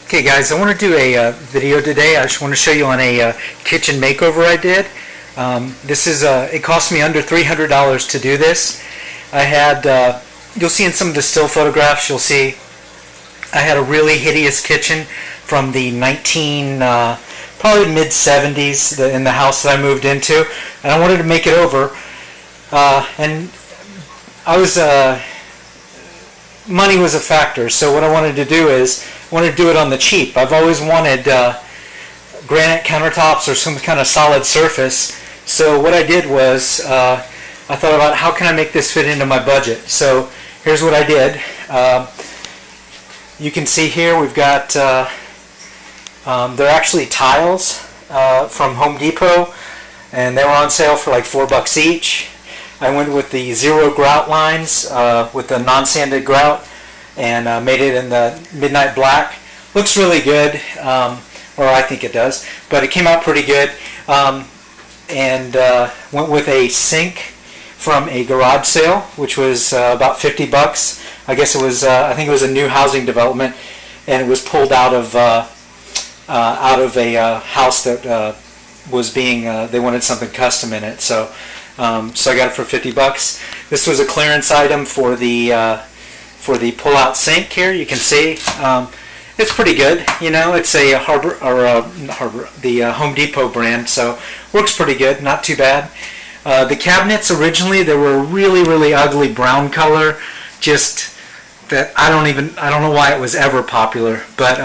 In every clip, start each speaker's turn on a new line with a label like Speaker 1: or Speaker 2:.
Speaker 1: Okay guys, I want to do a video today. I just want to show you on a kitchen makeover I did. It cost me under $300 to do this. I had, you'll see in some of the still photographs, you'll see I had a really hideous kitchen from the probably mid-70s in the house that I moved into, and I wanted to make it over. And I was, money was a factor, so what I wanted to do is do it on the cheap. I've always wanted granite countertops or some kind of solid surface. So what I did was I thought about how can I make this fit into my budget. So here's what I did. You can see here we've got they're actually tiles from Home Depot, and they were on sale for like $4 each. I went with the zero grout lines with the non-sanded grout and made it in the midnight black. Looks really good, or I think it does, but it came out pretty good. And went with a sink from a garage sale, which was about $50. I guess it was, I think it was a new housing development, and it was pulled out of a house that was being, they wanted something custom in it, so I got it for $50. This was a clearance item for the pull-out sink here. You can see it's pretty good. You know, it's a the Home Depot brand, so works pretty good. Not too bad. The cabinets originally, they were a really ugly brown color. Just that I don't know why it was ever popular. But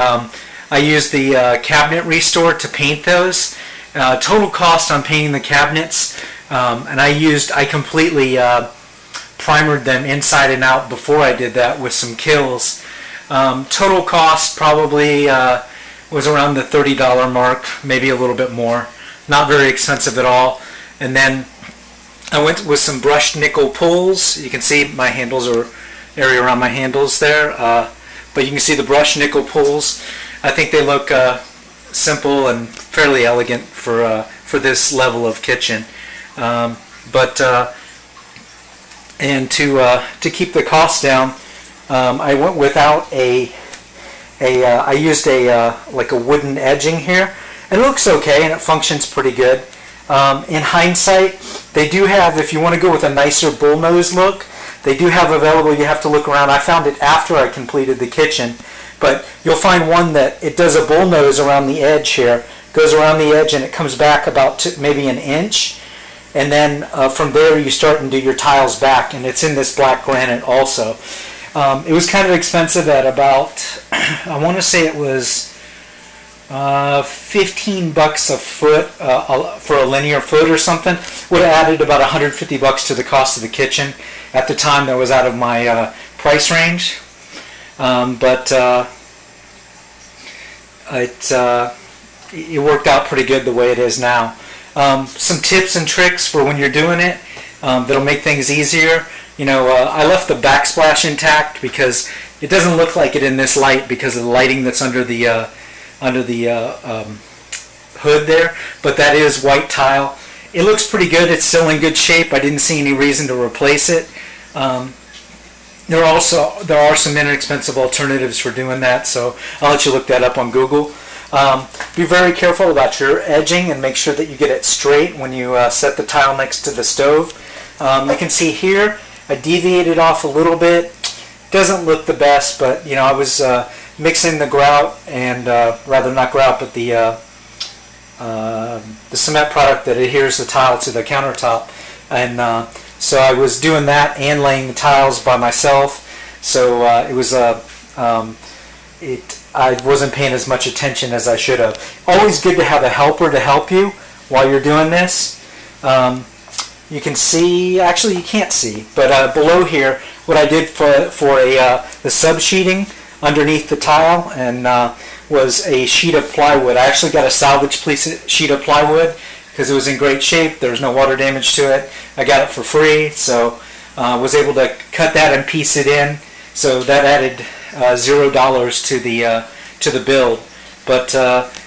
Speaker 1: I used the cabinet restore to paint those. Total cost on painting the cabinets. And I completely primered them inside and out before I did that with some kills. Total cost probably was around the $30 mark, maybe a little bit more. Not very expensive at all. And then I went with some brushed nickel pulls. You can see my handles are area around my handles there, but you can see the brushed nickel pulls. I think they look simple and fairly elegant for this level of kitchen. And to keep the cost down, I went without I used like a wooden edging here, and it looks okay and it functions pretty good. In hindsight, they do have, if you want to go with a nicer bullnose look, they do have available. You have to look around. I found it after I completed the kitchen, but you'll find one that it does a bullnose around the edge here, goes around the edge and it comes back about maybe an inch. And then from there you start and do your tiles back, and it's in this black granite also. It was kind of expensive at about, I want to say it was $15 a foot for a linear foot or something. Would have added about $150 to the cost of the kitchen. At the time that was out of my price range. But it worked out pretty good the way it is now. Some tips and tricks for when you're doing it that'll make things easier. You know, I left the backsplash intact because it doesn't look like it in this light because of the lighting that's under the hood there. But that is white tile. It looks pretty good. It's still in good shape. I didn't see any reason to replace it. There are some inexpensive alternatives for doing that, so I'll let you look that up on Google. Be very careful about your edging and make sure that you get it straight when you set the tile next to the stove. You can see here I deviated off a little bit. Doesn't look the best, but you know, I was mixing the grout and rather not grout, but the cement product that adheres the tile to the countertop, and so I was doing that and laying the tiles by myself. So it was I wasn't paying as much attention as I should have. Always good to have a helper to help you while you're doing this. You can see, actually you can't see, but below here, what I did for the sub-sheeting underneath the tile and was a sheet of plywood. I actually got a salvage sheet of plywood because it was in great shape. There was no water damage to it. I got it for free, so was able to cut that and piece it in. So that added $0 to the build. But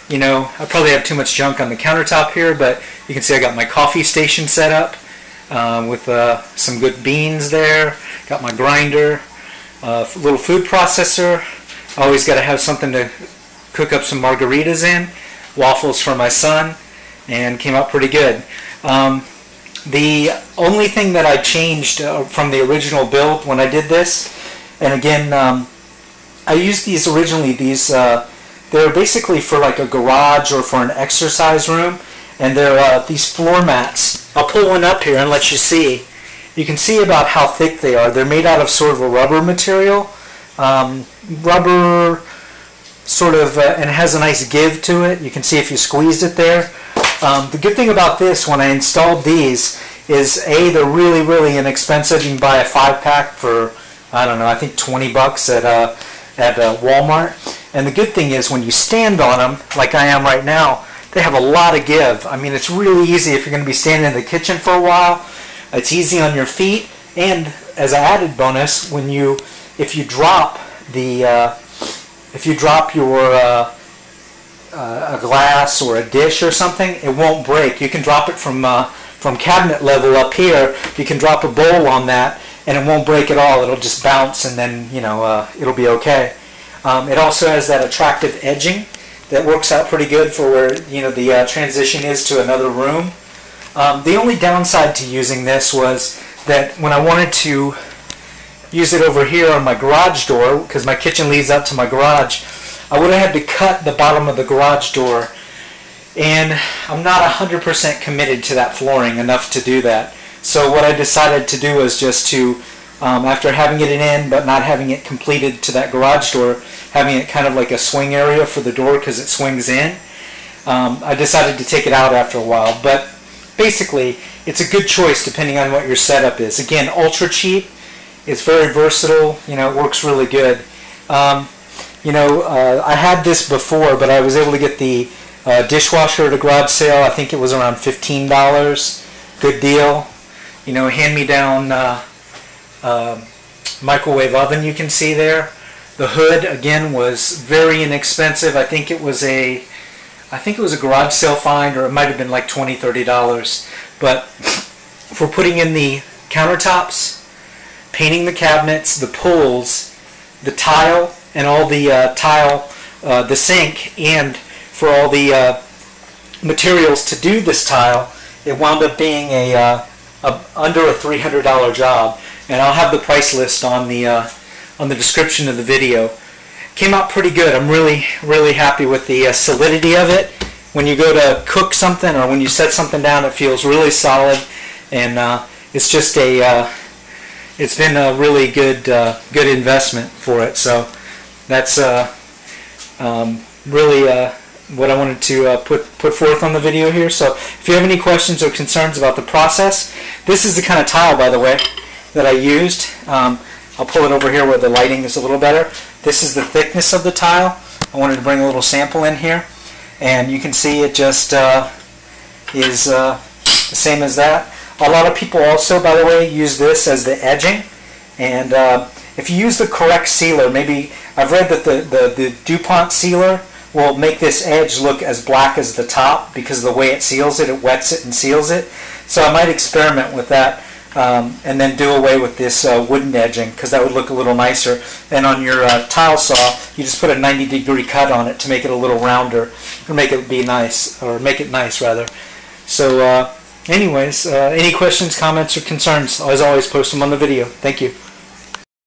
Speaker 1: you know, I probably have too much junk on the countertop here, but you can see I got my coffee station set up with some good beans there. Got my grinder, little food processor. Always got to have something to cook up some margaritas in, waffles for my son, and came out pretty good. The only thing that I changed from the original build when I did this, and again, I used these originally, they're basically for like a garage or for an exercise room, and they're these floor mats. I'll pull one up here and let you see. You can see about how thick they are. They're made out of sort of a rubber material, rubber sort of, and it has a nice give to it. You can see if you squeezed it there. The good thing about this, when I installed these, is A, they're really, really inexpensive. You can buy a 5-pack for, I don't know, I think 20 bucks at Walmart. And the good thing is when you stand on them, like I am right now, they have a lot of give. I mean, it's really easy if you're going to be standing in the kitchen for a while. It's easy on your feet. And as an added bonus, if you drop your a glass or a dish or something, it won't break. You can drop it from cabinet level up here. You can drop a bowl on that and it won't break at all. It'll just bounce, and then it'll be okay. It also has that attractive edging that works out pretty good for where the transition is to another room. The only downside to using this was that when I wanted to use it over here on my garage door, because my kitchen leads up to my garage, I would have had to cut the bottom of the garage door, and I'm not 100% committed to that flooring enough to do that. So what I decided to do was just to, after having it in but not having it completed to that garage door, having it kind of like a swing area for the door because it swings in, I decided to take it out after a while. But basically, it's a good choice depending on what your setup is. Again, ultra cheap. It's very versatile. It works really good. I had this before, but I was able to get the dishwasher at a garage sale. I think it was around $15. Good deal. Hand-me-down microwave oven you can see there. The hood, again, was very inexpensive. I think it was a garage sale find, or it might have been like $20, $30. But for putting in the countertops, painting the cabinets, the pulls, the tile, and all the the sink, and for all the materials to do this tile, it wound up being under a $300 job. And I'll have the price list on the description of the video. Came out pretty good. I'm really, really happy with the solidity of it. When you go to cook something or when you set something down, it feels really solid, and it's just it's been a really good investment for it. So that's really what I wanted to put forth on the video here. So if you have any questions or concerns about the process, this is the kind of tile, by the way, that I used. I'll pull it over here where the lighting is a little better. This is the thickness of the tile. I wanted to bring a little sample in here, and you can see it just is the same as that. A lot of people also, by the way, use this as the edging, and if you use the correct sealer, maybe I've read that the DuPont sealer will make this edge look as black as the top because of the way it seals it. It wets it and seals it. So I might experiment with that. And then do away with this wooden edging, because that would look a little nicer. And on your tile saw, you just put a 90-degree cut on it to make it a little rounder, or make it be nice, or make it nice rather. So anyways, any questions, comments, or concerns, as always, post them on the video. Thank you.